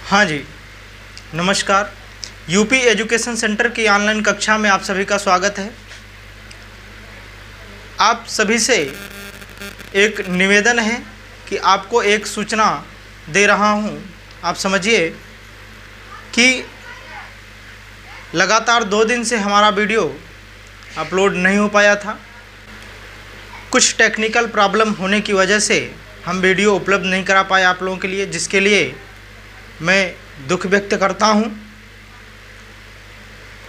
हाँ जी, नमस्कार। UP education centre की ऑनलाइन कक्षा में आप सभी का स्वागत है। आप सभी से एक निवेदन है कि आपको एक सूचना दे रहा हूँ। आप समझिए कि लगातार 2 दिन से हमारा वीडियो अपलोड नहीं हो पाया था। कुछ टेक्निकल प्रॉब्लम होने की वजह से हम वीडियो उपलब्ध नहीं करा पाए आप लोगों के लिए, जिसके लिए मैं दुख व्यक्त करता हूं।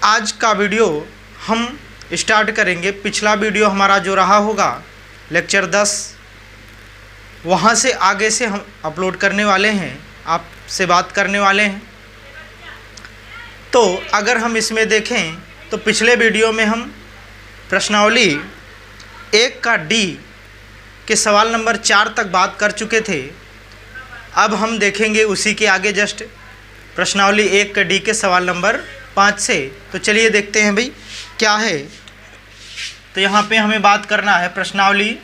आज का वीडियो हम स्टार्ट करेंगे। पिछला वीडियो हमारा जो रहा होगा लेक्चर 10, वहां से आगे से हम अपलोड करने वाले हैं, आपसे बात करने वाले हैं। तो अगर हम इसमें देखें तो पिछले वीडियो में हम प्रश्नावली 1 का डी के सवाल नंबर 4 तक बात कर चुके थे। अब हम देखेंगे उसी के आगे जस्ट प्रश्नावली 1 का डी के सवाल नंबर 5 से। तो चलिए देखते हैं भाई क्या है। तो यहाँ पे हमें बात करना है प्रश्नावली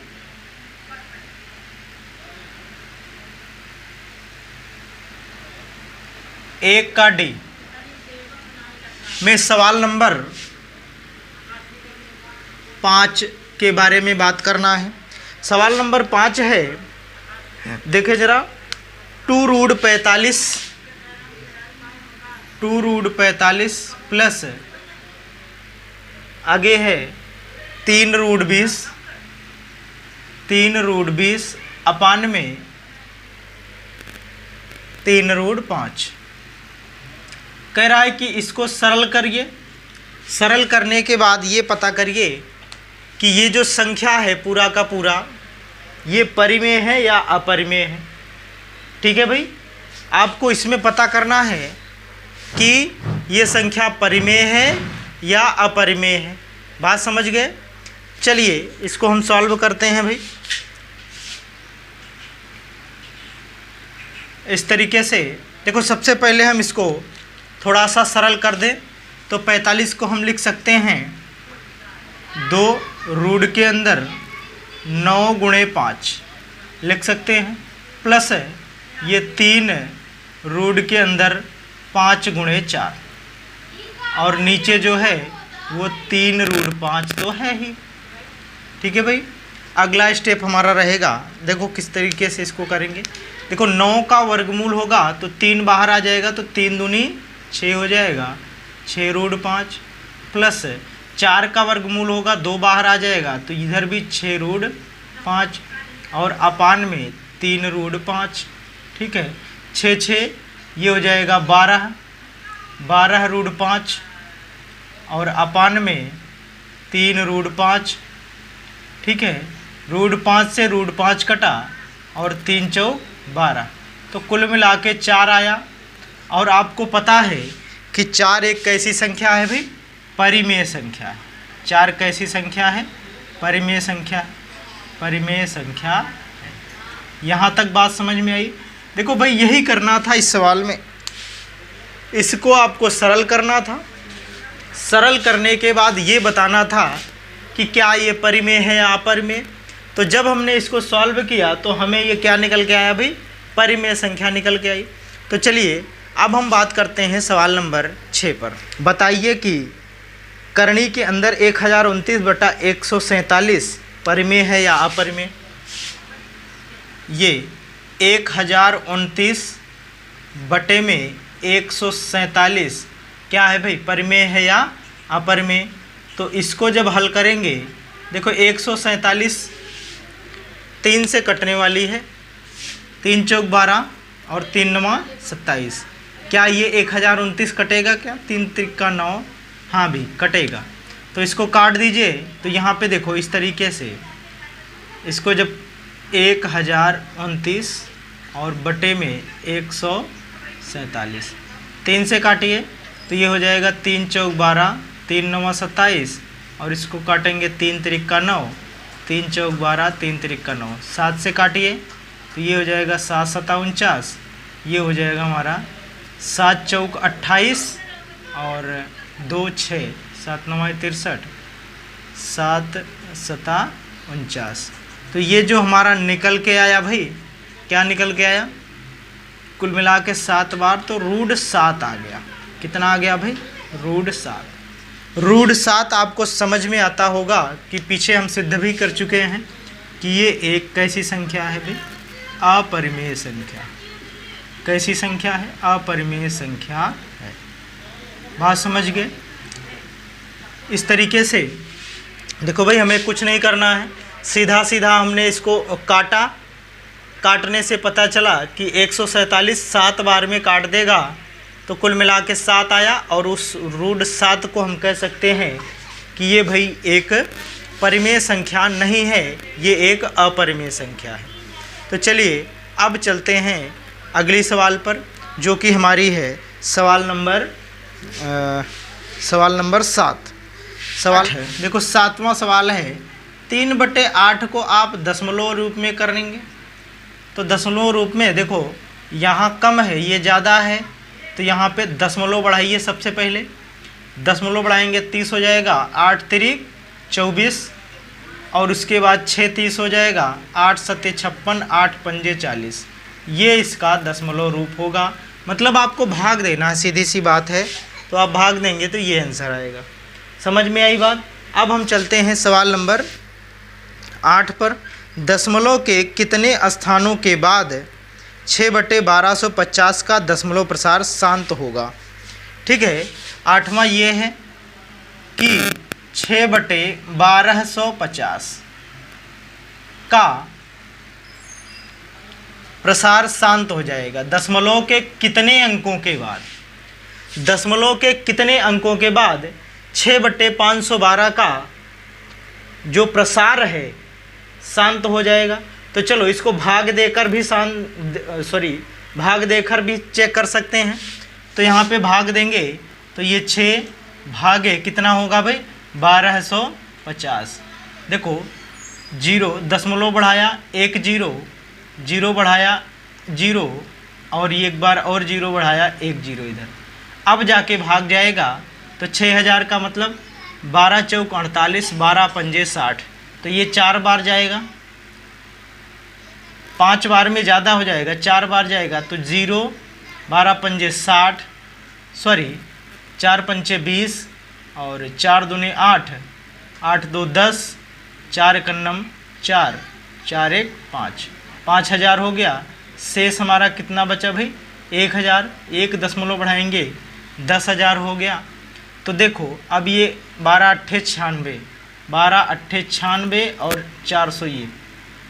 1 का डी में सवाल नंबर 5 के बारे में बात करना है। सवाल नंबर 5 है, देखे जरा, 2 रूट 45 प्लस आगे है 3 रूट 20 अपान में 3 रूट 5। कह रहा है कि इसको सरल करिए। सरल करने के बाद ये पता करिए कि ये जो संख्या है पूरा का पूरा ये परिमेय है या अपरिमेय है। ठीक है भाई, आपको इसमें पता करना है कि ये संख्या परिमेय है या अपरिमेय है। बात समझ गए? चलिए इसको हम सॉल्व करते हैं भाई। इस तरीके से देखो, सबसे पहले हम इसको थोड़ा सा सरल कर दें तो 45 को हम लिख सकते हैं 2 रूट के अंदर 9 गुणे 5 लिख सकते हैं, प्लस ये 3 रूट के अंदर 5 गुणे 4 और नीचे जो है वो 3 रूट 5 तो है ही। ठीक है भाई, अगला स्टेप हमारा रहेगा, देखो किस तरीके से इसको करेंगे। देखो 9 का वर्गमूल होगा तो 3 बाहर आ जाएगा, तो 3 दूनी 6 हो जाएगा, 6 रूट 5 प्लस 4 का वर्गमूल होगा, 2 बाहर आ जाएगा, तो इधर भी 6 रूट 5 और अपान में 3 रूट 5। ठीक है, 6 ये हो जाएगा 12 रूट 5 और अपान में 3 रूट 5। ठीक है, रूट 5 से रूट 5 कटा और 3 चौक 12, तो कुल मिला के 4 आया। और आपको पता है कि 4 एक कैसी संख्या है भाई? परिमेय संख्या है। 4 कैसी संख्या है? परिमेय संख्या। परिमेय संख्या। यहाँ तक बात समझ में आई? देखो भाई, यही करना था इस सवाल में, इसको आपको सरल करना था। सरल करने के बाद ये बताना था कि क्या ये परिमेय है या अपरिमेय। तो जब हमने इसको सॉल्व किया तो हमें ये क्या निकल के आया भाई? परिमेय संख्या निकल के आई। तो चलिए अब हम बात करते हैं सवाल नंबर 6 पर। बताइए कि करणी के अंदर 1029/147 परिमेय है या अपरिमेय। ये 1029/147 क्या है भाई? परिमेय है या अपरिमेय। तो इसको जब हल करेंगे, देखो 147 3 से कटने वाली है, 3 चौक 12 और 3 9 27। क्या ये 1029 कटेगा क्या? 3 त्रिका 9, हाँ भी कटेगा। तो इसको काट दीजिए। तो यहाँ पे देखो इस तरीके से इसको जब 1029 और बटे में 147 3 से काटिए तो ये हो जाएगा 3 चौक 12, 3 9 27 और इसको काटेंगे 3 त्रिका 9, 3 चौक 12, 3 त्रिका 9, 7 से काटिए तो ये हो जाएगा 7 7 49, ये हो जाएगा हमारा 7 चौक 28 और 2 6, 7 9 63, 7 7 49। तो ये जो हमारा निकल के आया भाई, क्या निकल के आया? कुल मिला के 7 बार, तो √7 आ गया। कितना आ गया भाई? √7। √7 आपको समझ में आता होगा कि पीछे हम सिद्ध भी कर चुके हैं कि ये एक कैसी संख्या है भाई? अपरिमेय संख्या। कैसी संख्या है? अपरिमेय संख्या है। बात समझ गए? इस तरीके से देखो भाई, हमें कुछ नहीं करना है, सीधा सीधा हमने इसको काटा। काटने से पता चला कि 147 7 बार में काट देगा तो कुल मिला के 7 आया, और उस √7 को हम कह सकते हैं कि ये भाई एक परिमेय संख्या नहीं है, ये एक अपरिमेय संख्या है। तो चलिए अब चलते हैं अगली सवाल पर, जो कि हमारी है सवाल नंबर 7। सवाल है, देखो 7वां सवाल है, 3/8 को आप दशमलव रूप में करेंगे। तो दशमलव रूप में देखो, यहाँ कम है, ये ज़्यादा है, तो यहाँ पे दशमलव बढ़ाइए। सबसे पहले दशमलव बढ़ाएंगे 30 हो जाएगा, 8 तिरिक 24, और उसके बाद 6 30 हो जाएगा, 8 7 56, 8 पंजे 40। ये इसका दशमलव रूप होगा। मतलब आपको भाग देना है, सीधी सी बात है, तो आप भाग देंगे तो ये आंसर आएगा। समझ में आई बात? अब हम चलते हैं सवाल नंबर 8 पर। दशमलव के कितने स्थानों के बाद 6/1250 का दशमलव प्रसार शांत होगा? ठीक है, 8वां ये है कि 6/1250 का प्रसार शांत हो जाएगा। दशमलव के कितने अंकों के बाद? दशमलव के कितने अंकों के बाद 6/512 का जो प्रसार है शांत हो जाएगा? तो चलो इसको भाग देकर भी भाग देकर भी चेक कर सकते हैं। तो यहाँ पे भाग देंगे तो ये 6 भागे कितना होगा भाई? 1250। देखो 0 दशमलव बढ़ाया, 1 0 बढ़ाया 0, और ये एक बार और 0 बढ़ाया, 1 0 इधर। अब जाके भाग जाएगा तो 6000 का मतलब 12 चौक 48, 12 पंजे 60, तो ये 4 बार जाएगा। 5 बार में ज़्यादा हो जाएगा, 4 बार जाएगा तो 0, 12 पंजे 60, 4 पंचे 20, और 4 दूने 8, 8 2 10, 4 1 4, 4 1 5, 5000 हो गया। शेष हमारा कितना बचा भाई? 1000। 1 दशमलव बढ़ाएंगे 10000 हो गया। तो देखो अब ये 12 8 96, 12 8 96 और 400, ये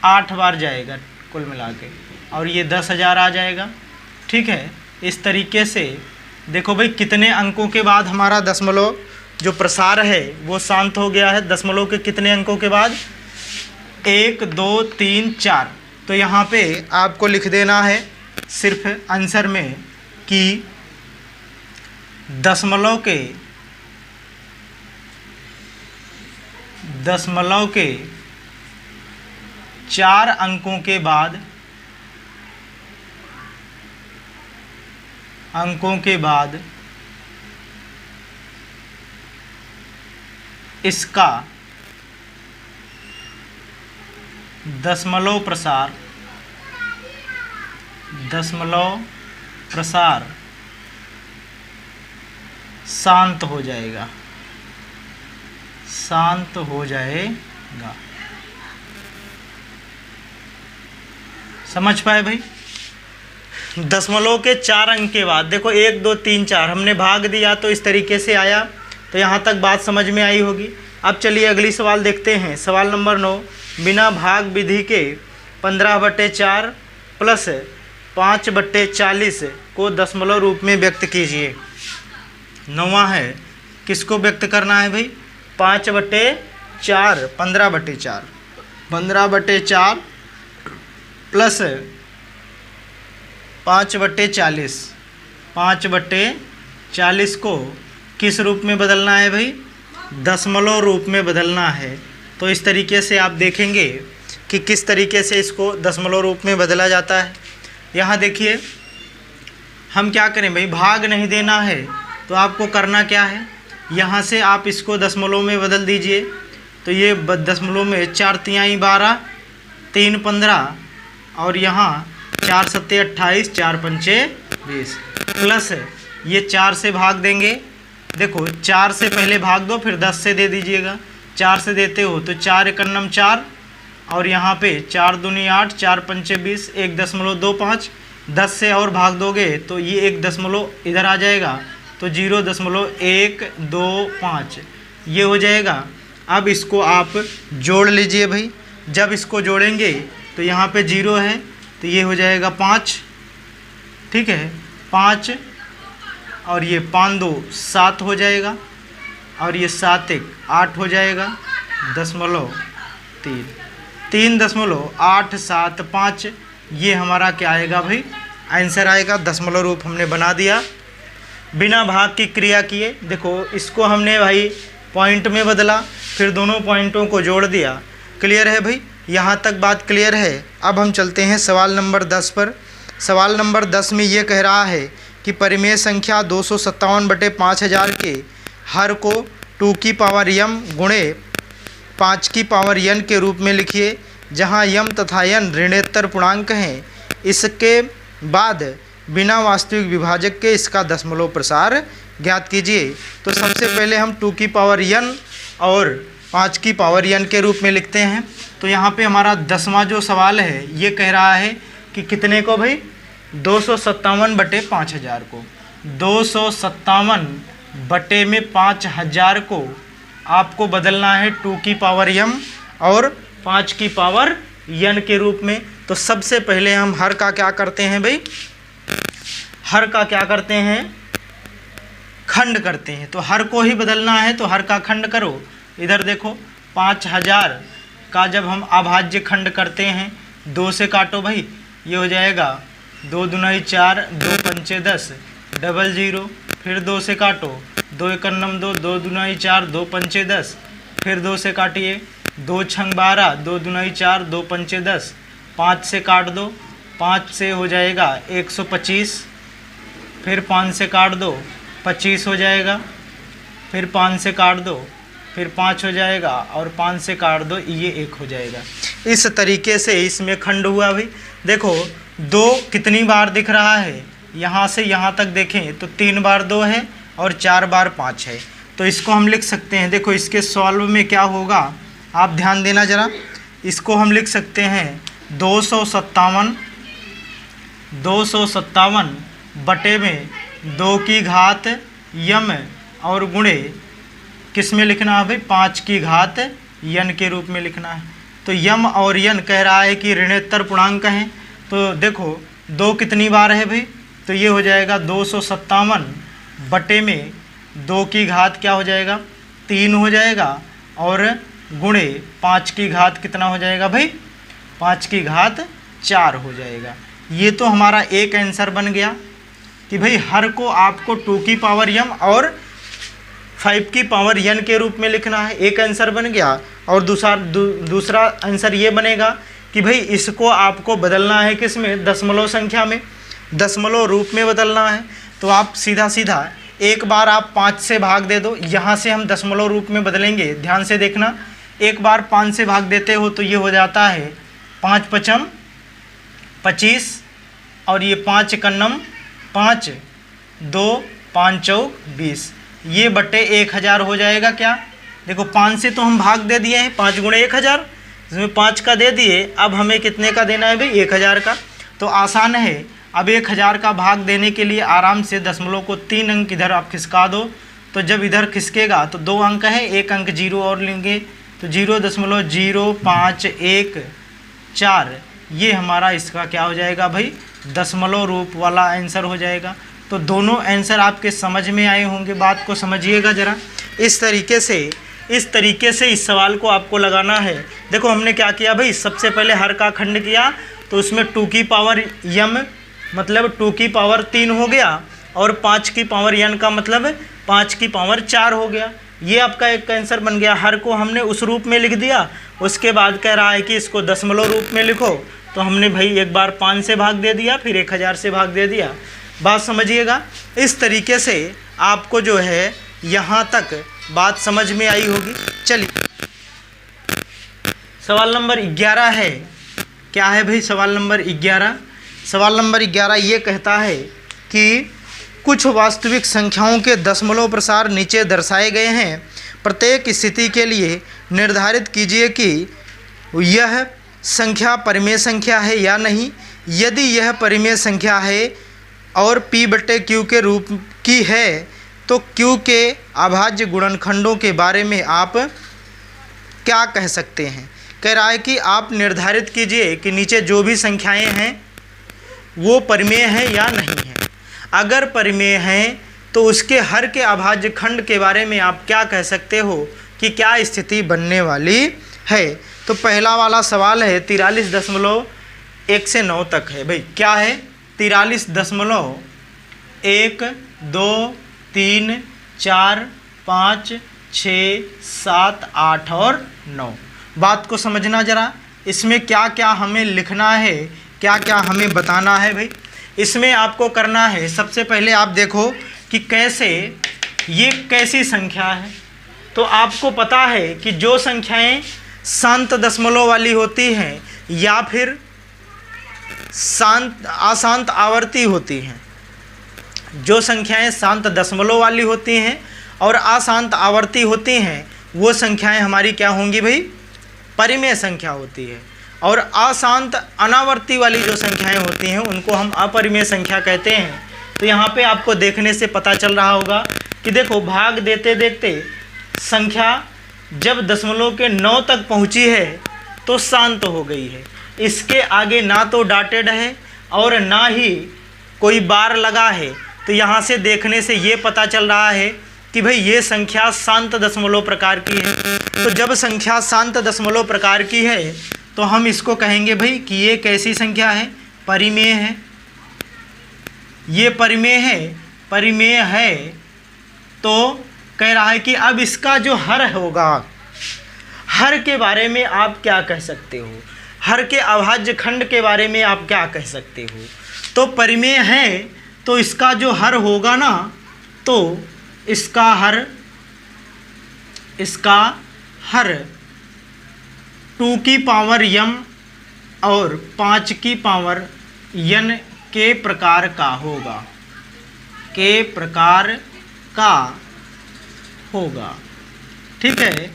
8 बार जाएगा कुल मिला के, और ये 10000 आ जाएगा। ठीक है, इस तरीके से देखो भाई कितने अंकों के बाद हमारा दशमलव जो प्रसार है वो शांत हो गया है। दशमलव के कितने अंकों के बाद? 1 2 3 4। तो यहाँ पे आपको लिख देना है सिर्फ आंसर में कि दशमलव के 4 अंकों के बाद इसका दशमलव प्रसार शांत हो जाएगा। समझ पाए भाई? दशमलव के 4 अंक के बाद देखो 1 2 3 4 हमने भाग दिया तो इस तरीके से आया। तो यहाँ तक बात समझ में आई होगी। अब चलिए अगली सवाल देखते हैं। सवाल नंबर 9, बिना भाग विधि के 15/4 प्लस 5/40 को दशमलव रूप में व्यक्त कीजिए। 9वां है, किसको व्यक्त करना है भाई? 5/4, 15/4, 15/4 प्लस 5/40, 5/40 को किस रूप में बदलना है भाई? दशमलव रूप में बदलना है। तो इस तरीके से आप देखेंगे कि किस तरीके से इसको दशमलव रूप में बदला जाता है। यहाँ देखिए हम क्या करें भाई, भाग नहीं देना है तो आपको करना क्या है, यहाँ से आप इसको दशमलव में बदल दीजिए। तो ये दशमलव में 4 तिहाई 12, 3 15 और यहाँ 4 सत्ते 28, 4 पंचे 20 प्लस ये 4 से भाग देंगे। देखो 4 से पहले भाग दो, फिर 10 से दे दीजिएगा। 4 से देते हो तो 4 एकन्नम 4 और यहाँ पे 4 दूनी 8, 4 पंचे 20, 1.25। 10 से और भाग दोगे तो ये 1 दशमलव इधर आ जाएगा, तो 0.125 ये हो जाएगा। अब इसको आप जोड़ लीजिए भाई। जब इसको जोड़ेंगे तो यहाँ पे 0 है, तो ये हो जाएगा 5, ठीक है 5, और ये 5 2 7 हो जाएगा, और ये 7 1 8 हो जाएगा, 0.3 3.875 ये हमारा क्या आएगा भाई, आंसर आएगा। दशमलव रूप हमने बना दिया बिना भाग की क्रिया किए। देखो इसको हमने भाई पॉइंट में बदला, फिर दोनों पॉइंटों को जोड़ दिया। क्लियर है भाई, यहाँ तक बात क्लियर है। अब हम चलते हैं सवाल नंबर 10 पर। सवाल नंबर 10 में ये कह रहा है कि परिमेय संख्या 257/5000 के हर को 2 की पावर m गुणे 5 की पावर n के रूप में लिखिए, जहाँ m तथा n ऋणोत्तर पूर्णांक हैं। इसके बाद बिना वास्तविक विभाजक के इसका दशमलव प्रसार ज्ञात कीजिए। तो सबसे पहले हम 2 की पावर n और 5 की पावर n के रूप में लिखते हैं। तो यहाँ पे हमारा 10वां जो सवाल है ये कह रहा है कि कितने को भाई, 257/5000 को, 257/5000 को आपको बदलना है 2 की पावर m और 5 की पावर n के रूप में। तो सबसे पहले हम हर का क्या करते हैं भाई, हर का क्या करते हैं, खंड करते हैं। तो हर को ही बदलना है तो हर का खंड करो। इधर देखो 5000 का जब हम अभाज्य खंड करते हैं, 2 से काटो भाई, ये हो जाएगा 2 दूनी 4, 2 पंचे 10, 00, फिर 2 से काटो, 2 एकन्नम 2, 2 दूनी 4, 2 पंचे 10, फिर 2 से काटिए, 2 छंग 12, 2 दूनी 4, 2 पंचे 10, 5 से काट दो, 5 से हो जाएगा 125, फिर 5 से काट दो 25 हो जाएगा, फिर 5 से काट दो, फिर 5 हो जाएगा, और 5 से काट दो ये 1 हो जाएगा। इस तरीके से इसमें खंड हुआ भाई। देखो 2 कितनी बार दिख रहा है, यहाँ से यहाँ तक देखें तो 3 बार 2 है और 4 बार 5 है। तो इसको हम लिख सकते हैं, देखो इसके सॉल्व में क्या होगा आप ध्यान देना ज़रा। इसको हम लिख सकते हैं 257 बटे में 2 की घात यम और गुणे किस में लिखना है भाई, 5 की घात n के रूप में लिखना है। तो यम और n कह रहा है कि ऋणोत्तर पूर्णांक हैं। तो देखो 2 कितनी बार है भाई, तो ये हो जाएगा 257 बटे में 2 की घात क्या हो जाएगा, 3 हो जाएगा, और गुणे 5 की घात कितना हो जाएगा भाई, 5 की घात 4 हो जाएगा। ये तो हमारा एक आंसर बन गया कि भाई हर को आपको 2 की पावर m और 5 की पावर n के रूप में लिखना है, एक आंसर बन गया। और दूसरा आंसर ये बनेगा कि भाई इसको आपको बदलना है किस में, दशमलव संख्या में, दशमलव रूप में बदलना है। तो आप सीधा सीधा एक बार आप 5 से भाग दे दो, यहाँ से हम दशमलव रूप में बदलेंगे, ध्यान से देखना। एक बार 5 से भाग देते हो तो ये हो जाता है 5 पचम 25, और ये 5 एकन्नम 5, 2 5 चौक 20, ये बटे 1000 हो जाएगा। क्या देखो 5 से तो हम भाग दे दिए हैं, 5 गुणे 1000, इसमें 5 का दे दिए। अब हमें कितने का देना है भाई, 1000 का। तो आसान है, अब 1000 का भाग देने के लिए आराम से दशमलव को 3 अंक इधर आप खिसका दो। तो जब इधर खिसकेगा तो 2 अंक है, 1 अंक 0 और लेंगे, तो 0.0514 ये हमारा इसका क्या हो जाएगा भाई, दशमलव रूप वाला आंसर हो जाएगा। तो दोनों आंसर आपके समझ में आए होंगे, बात को समझिएगा ज़रा। इस तरीके से इस सवाल को आपको लगाना है। देखो हमने क्या किया भाई, सबसे पहले हर का खंड किया, तो उसमें 2 की पावर m मतलब 2 की पावर 3 हो गया, और 5 की पावर n का मतलब 5 की पावर 4 हो गया। ये आपका एक आंसर बन गया। हर को हमने उस रूप में लिख दिया। उसके बाद कह रहा है कि इसको दशमलव रूप में लिखो, तो हमने भाई एक बार 5 से भाग दे दिया, फिर 1000 से भाग दे दिया। बात समझिएगा। इस तरीके से आपको जो है यहाँ तक बात समझ में आई होगी। चलिए सवाल नंबर 11 है। क्या है भाई सवाल नंबर 11 सवाल नंबर 11 ये कहता है कि कुछ वास्तविक संख्याओं के दशमलव प्रसार नीचे दर्शाए गए हैं। प्रत्येक स्थिति के लिए निर्धारित कीजिए कि यह संख्या परिमेय संख्या है या नहीं। यदि यह परिमेय संख्या है और P/Q के रूप की है तो Q के अभाज्य गुणनखंडों के बारे में आप क्या कह सकते हैं। कह रहा है कि आप निर्धारित कीजिए कि नीचे जो भी संख्याएं हैं वो परिमेय है या नहीं है। अगर परिमेय हैं तो उसके हर के अभाज्य खंड के बारे में आप क्या कह सकते हो कि क्या स्थिति बनने वाली है। तो पहला वाला सवाल है 43.1 से 9 तक है भाई। क्या है 43.1 2 3 4 5 6 7 8 और 9। बात को समझना ज़रा, इसमें क्या क्या हमें लिखना है, क्या क्या हमें बताना है भाई। इसमें आपको करना है, सबसे पहले आप देखो कि कैसे ये कैसी संख्या है। तो आपको पता है कि जो संख्याएं शांत दशमलव वाली होती हैं या फिर अशांत आवर्ती होती हैं, जो संख्याएं शांत दशमलव वाली होती हैं और अशांत आवर्ती होती हैं वो संख्याएं हमारी क्या होंगी भाई, परिमेय संख्या होती है। और अशांत अनावर्ती वाली जो संख्याएं होती हैं उनको हम अपरिमेय संख्या कहते हैं। तो यहाँ पे आपको देखने से पता चल रहा होगा कि देखो भाग देते देखते संख्या जब दशमलव के 9 तक पहुँची है तो शांत हो गई है। इसके आगे ना तो डॉटेड है और ना ही कोई बार लगा है। तो यहाँ से देखने से ये पता चल रहा है कि भाई ये संख्या शांत दशमलव प्रकार की है। तो जब संख्या शांत दशमलव प्रकार की है तो हम इसको कहेंगे भाई कि ये कैसी संख्या है, परिमेय है। ये परिमेय है, परिमेय है। तो कह रहा है कि अब इसका जो हर होगा, हर के बारे में आप क्या कह सकते हो, हर के अभाज्य खंड के बारे में आप क्या कह सकते हो। तो परिमेय है तो इसका जो हर होगा ना, तो इसका हर 2 की पावर m और 5 की पावर n के प्रकार का होगा, के प्रकार का होगा। ठीक है,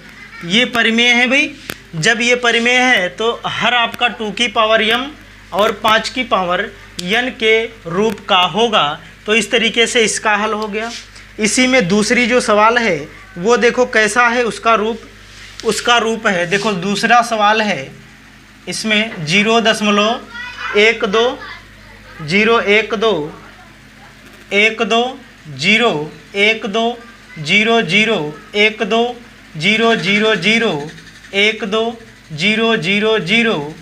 ये परिमेय है भाई। जब ये परिमेय है तो हर आपका 2 की पावर m और 5 की पावर n के रूप का होगा। तो इस तरीके से इसका हल हो गया। इसी में दूसरी जो सवाल है वो देखो कैसा है, उसका रूप है। देखो दूसरा सवाल है, इसमें 0.12 1 2 0 1 2 1 2 0 1 2 0 0 1 2 0 0 0 1 2 0 0 0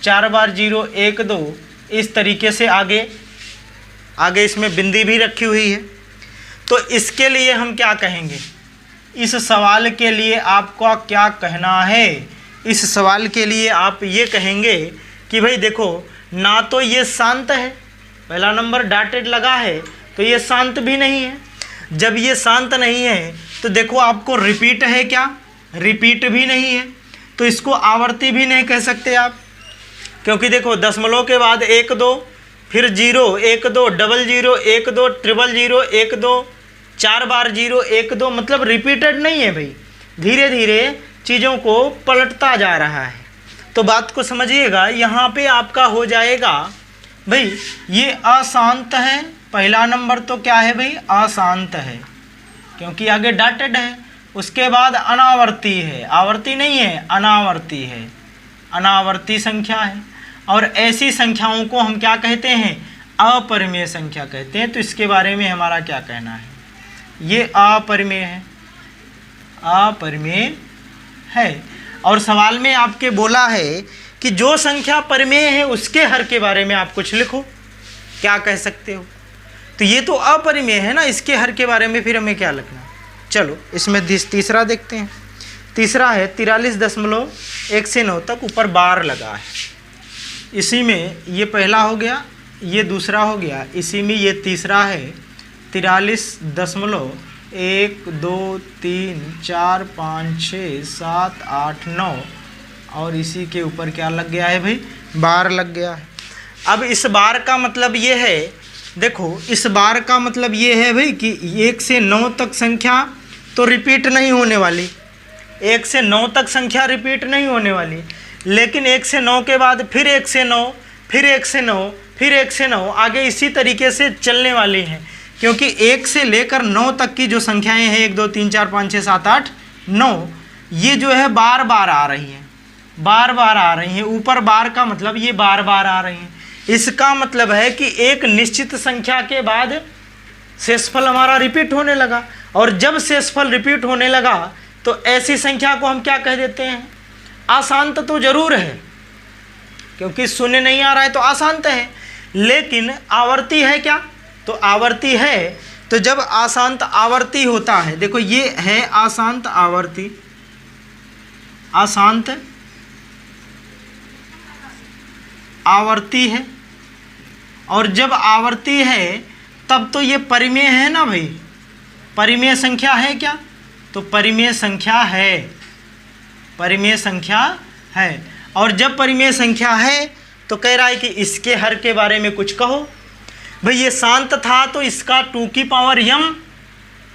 4 बार 0 1 2। इस तरीके से आगे इसमें बिंदी भी रखी हुई है। तो इसके लिए हम क्या कहेंगे, इस सवाल के लिए आपका क्या कहना है। इस सवाल के लिए आप ये कहेंगे कि भाई देखो ना तो ये शांत है, पहला नंबर डॉटेड लगा है तो ये शांत भी नहीं है। जब ये शांत नहीं है तो देखो आपको रिपीट है क्या, रिपीट भी नहीं है। तो इसको आवर्ती भी नहीं कह सकते आप, क्योंकि देखो दशमलव के बाद 1 2 फिर 0 1 2 डबल 0 1 2 ट्रिपल 0 1 2 4 बार 0 1 2, मतलब रिपीटेड नहीं है भाई, धीरे धीरे चीज़ों को पलटता जा रहा है। तो बात को समझिएगा, यहाँ पे आपका हो जाएगा भाई ये अशांत है। पहला नंबर तो क्या है भाई, अशांत है क्योंकि आगे डॉटेड है। उसके बाद अनावर्ती है, आवर्ती नहीं है, अनावर्ती है, अनावर्ती संख्या है। और ऐसी संख्याओं को हम क्या कहते हैं, अपरिमेय संख्या कहते हैं। तो इसके बारे में हमारा क्या कहना है, ये अपरिमेय है, अपरिमेय है। और सवाल में आपके बोला है कि जो संख्या परिमेय है उसके हर के बारे में आप कुछ लिखो, क्या कह सकते हो। तो ये तो अपरिमेय है ना, इसके हर के बारे में फिर हमें क्या लिखना। चलो इसमें तीसरा देखते हैं। तीसरा है 43.1 से 9 तक, ऊपर बार लगा है। इसी में ये पहला हो गया, ये दूसरा हो गया, इसी में ये तीसरा है 43.1 2 3 4 5 6 7 8 9 और इसी के ऊपर क्या लग गया है भाई, बार लग गया है। अब इस बार का मतलब ये है, देखो इस बार का मतलब ये है भाई कि 1 से 9 तक संख्या तो रिपीट नहीं होने वाली, 1 से 9 तक संख्या रिपीट नहीं होने वाली, लेकिन 1 से 9 के बाद फिर 1 से 9, फिर 1 से 9, फिर 1 से 9, आगे इसी तरीके से चलने वाली हैं, क्योंकि 1 से लेकर 9 तक की जो संख्याएं हैं 1 2 3 4 5 6 7 8 9, ये जो है बार बार आ रही हैं, बार बार आ रही हैं। ऊपर बार का मतलब ये बार बार आ रही हैं। इसका मतलब है कि एक निश्चित संख्या के बाद शेषफल हमारा रिपीट होने लगा, और जब शेषफल रिपीट होने लगा तो ऐसी संख्या को हम क्या कह देते हैं, आशांत तो जरूर है, क्योंकि शून्य नहीं आ रहा है तो आशांत है, लेकिन आवर्ती है क्या, तो आवर्ती है। तो जब आशांत आवर्ती होता है, देखो ये है आशांत आवर्ती, आशांत आवर्ती है, और जब आवर्ती है तब तो ये परिमेय है ना भाई, परिमेय संख्या है क्या, तो परिमेय संख्या है, परिमेय संख्या है। और जब परिमेय संख्या है तो कह रहा है कि इसके हर के बारे में कुछ कहो। भाई ये शांत था तो इसका 2 की पावर m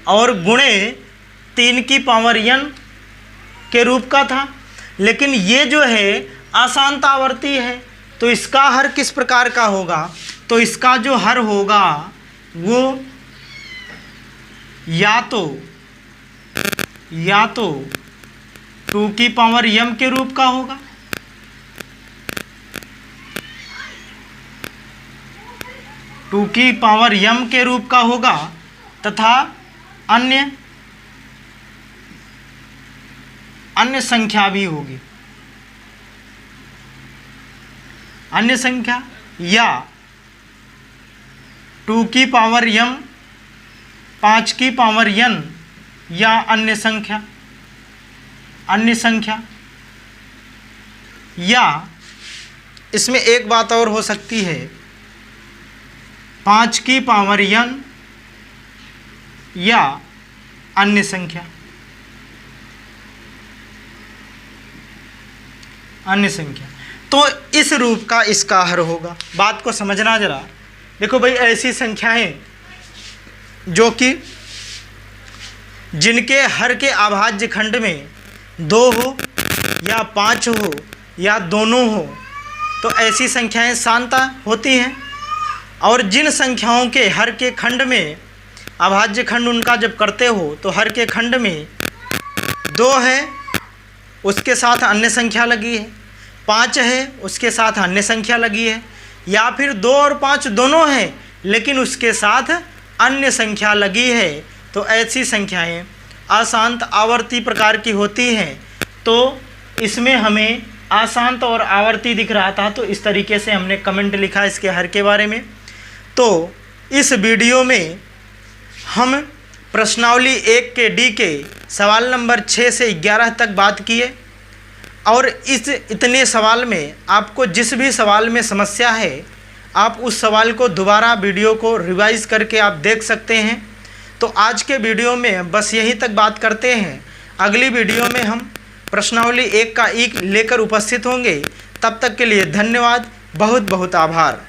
और गुणे 3 की पावर n के रूप का था, लेकिन ये जो है अशांत आवर्ती है, तो इसका हर किस प्रकार का होगा, तो इसका जो हर होगा वो या तो 2 की पावर m के रूप का होगा, टू की पावर m के रूप का होगा, तथा अन्य संख्या भी होगी, अन्य संख्या, या 2 की पावर m 5 की पावर n, या अन्य संख्या, अन्य संख्या। या इसमें एक बात और हो सकती है, 5 की पावर n या अन्य संख्या, अन्य संख्या। तो इस रूप का इसका हर होगा। बात को समझना जरा। देखो भाई ऐसी संख्याएं जो कि जिनके हर के अभाज्य खंड में 2 हो या 5 हो या दोनों हो, तो ऐसी संख्याएं शांत होती हैं। और जिन संख्याओं के हर के खंड में अभाज्य खंड उनका जब करते हो तो हर के खंड में 2 है उसके साथ अन्य संख्या लगी है, 5 है उसके साथ अन्य संख्या लगी है, या फिर 2 और 5 दोनों हैं लेकिन उसके साथ अन्य संख्या लगी है, तो ऐसी संख्याएं अशांत आवर्ती प्रकार की होती हैं। तो इसमें हमें अशांत और आवर्ती दिख रहा था, तो इस तरीके से हमने कमेंट लिखा इसके हर के बारे में। तो इस वीडियो में हम प्रश्नावली 1 के डी के सवाल नंबर 6 से 11 तक बात किए, और इस इतने सवाल में आपको जिस भी सवाल में समस्या है आप उस सवाल को दोबारा वीडियो को रिवाइज करके आप देख सकते हैं। तो आज के वीडियो में बस यहीं तक बात करते हैं। अगली वीडियो में हम प्रश्नावली 1 का ई लेकर उपस्थित होंगे। तब तक के लिए धन्यवाद, बहुत बहुत आभार।